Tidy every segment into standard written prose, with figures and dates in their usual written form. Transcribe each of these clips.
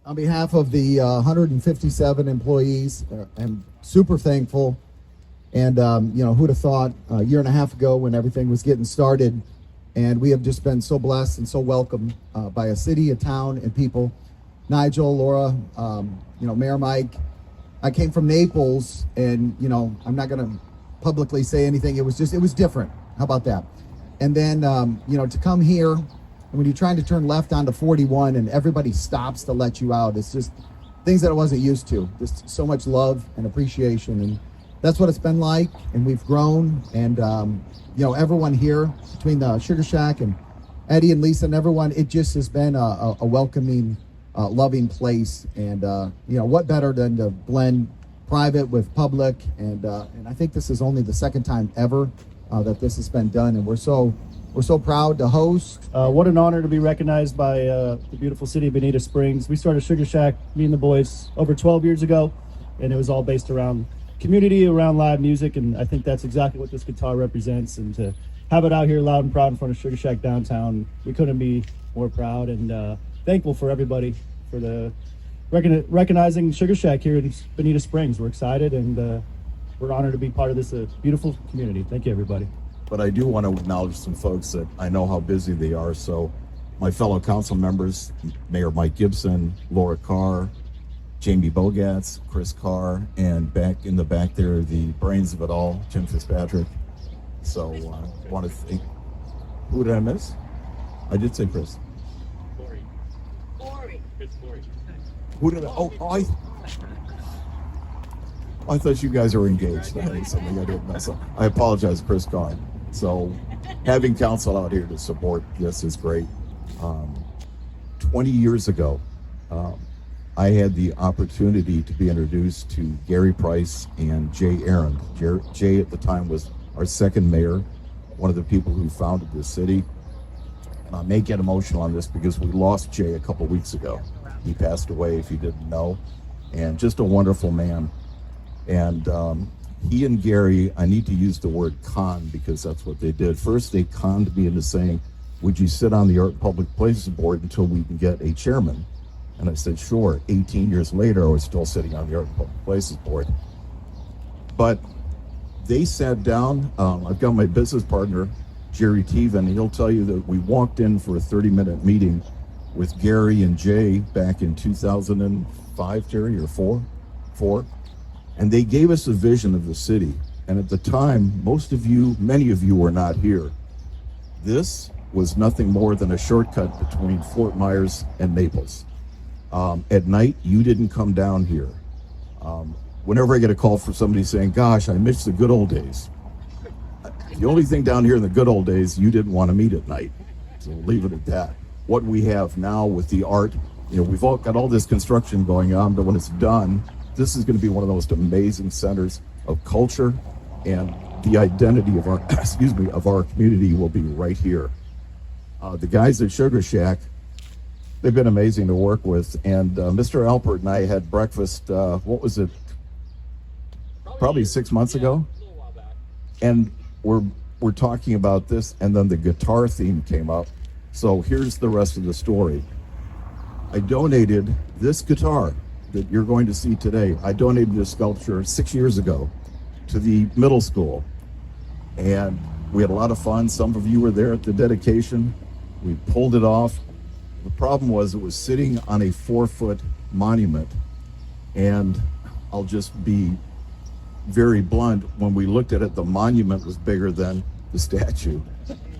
On behalf of the 157 employees, I'm super thankful. And, who'd have thought a year and a half ago when everything was getting started, and we have just been so blessed and so welcomed by a city, a town, and people. Nigel, Laura, Mayor Mike. I came from Naples, and, I'm not going to publicly say anything. It was different. How about that? And then, to come here, and when you're trying to turn left onto 41 and everybody stops to let you out, it's just things that I wasn't used to. Just so much love and appreciation. And that's what it's been like. And we've grown. And, everyone here between the Sugar Shack and Eddie and Lisa and everyone, it just has been a welcoming, loving place. And, what better than to blend private with public. And I think this is only the second time ever that this has been done. And we're so proud to host. What an honor to be recognized by the beautiful city of Bonita Springs. We started Sugar Shack, me and the boys, over 12 years ago, and it was all based around community, around live music, and I think that's exactly what this guitar represents. And to have it out here loud and proud in front of Sugar Shack downtown, we couldn't be more proud and thankful for everybody for the recognizing Sugar Shack here in Bonita Springs. We're excited and we're honored to be part of this beautiful community. Thank you, everybody. But I do want to acknowledge some folks that I know how busy they are. So my fellow council members, Mayor Mike Gibson, Laura Carr, Jamie Bogatz, Chris Carr, and back in the back there, the brains of it all, Jim Fitzpatrick. So I want to thank, who did I miss? I did say Chris. Corey. Who did I thought you guys were engaged. That is something I didn't mess up. I apologize, Chris Carr. So having council out here to support this is great. 20 years ago, I had the opportunity to be introduced to Gary Price and Jay Aaron. Jay at the time was our second mayor, one of the people who founded this city. And I may get emotional on this because we lost Jay a couple weeks ago. He passed away, if you didn't know, and just a wonderful man. And he and Gary, I need to use the word con because that's what they did. First, they conned me into saying, would you sit on the Art and Public Places Board until we can get a chairman? And I said, sure. 18 years later, I was still sitting on the Art and Public Places Board. But they sat down. I've got my business partner, Jerry Teven, and he'll tell you that we walked in for a 30-minute meeting with Gary and Jay back in 2005, Jerry, or four. And they gave us a vision of the city. And at the time, many of you were not here. This was nothing more than a shortcut between Fort Myers and Naples. At night, you didn't come down here. Whenever I get a call from somebody saying, gosh, I miss the good old days. The only thing down here in the good old days, you didn't want to meet at night. So we'll leave it at that. What we have now with the art, we've all got all this construction going on, but when it's done, this is going to be one of the most amazing centers of culture, and the identity of our community will be right here. The guys at Sugar Shack, they've been amazing to work with, and Mr. Alpert and I had breakfast, what was it, probably 6 months ago? And we're talking about this, and then the guitar theme came up. So here's the rest of the story. I donated this guitar that you're going to see today. I donated this sculpture 6 years ago to the middle school, and we had a lot of fun. Some of you were there at the dedication. We pulled it off. The problem was it was sitting on a 4-foot monument, and I'll just be very blunt. When we looked at it, the monument was bigger than the statue.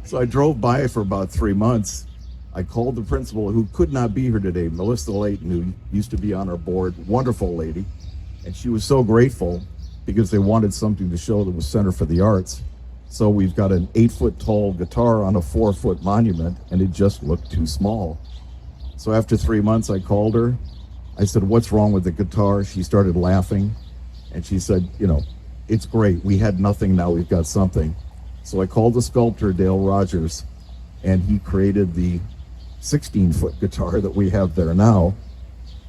So I drove by it for about 3 months. I called the principal, who could not be here today, Melissa Layton, who used to be on our board, wonderful lady. And she was so grateful because they wanted something to show that was Center for the Arts. So we've got an 8-foot tall guitar on a 4-foot monument, and it just looked too small. So after 3 months, I called her. I said, what's wrong with the guitar? She started laughing, and she said, it's great. We had nothing, now we've got something. So I called the sculptor, Dale Rogers, and he created the 16-foot guitar that we have there now.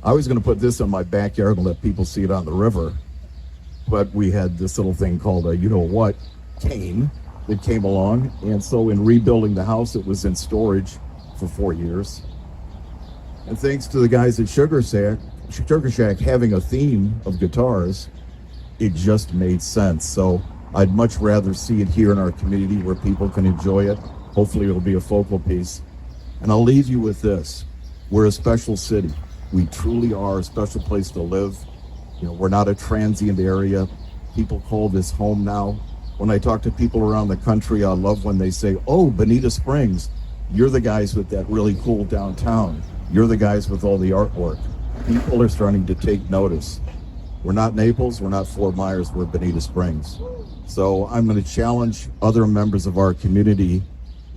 I was going to put this in my backyard and let people see it on the river, but we had this little thing called a you-know-what cane that came along, and so in rebuilding the house, it was in storage for 4 years. And thanks to the guys at Sugar Shack having a theme of guitars, it just made sense. So I'd much rather see it here in our community where people can enjoy it. Hopefully it'll be a focal piece. And I'll leave you with this. We're a special city. We truly are a special place to live. You know, we're not a transient area. People call this home now. When I talk to people around the country, I love when they say, oh, Bonita Springs, you're the guys with that really cool downtown. You're the guys with all the artwork. People are starting to take notice. We're not Naples, we're not Fort Myers, we're Bonita Springs. So I'm going to challenge other members of our community.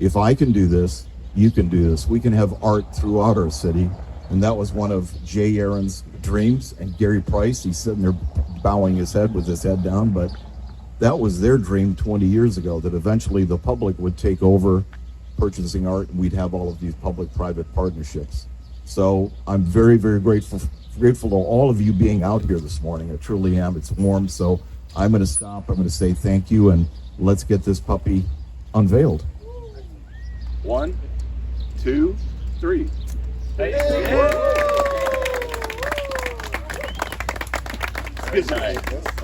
If I can do this, you can do this. We can have art throughout our city. And that was one of Jay Aaron's dreams. And Gary Price, he's sitting there bowing his head with his head down, but that was their dream 20 years ago, that eventually the public would take over purchasing art and we'd have all of these public-private partnerships. So I'm very, very grateful to all of you being out here this morning. I truly am. It's warm, so I'm going to stop. I'm going to say thank you, and let's get this puppy unveiled. 1, 2, 3. Hey. Good night.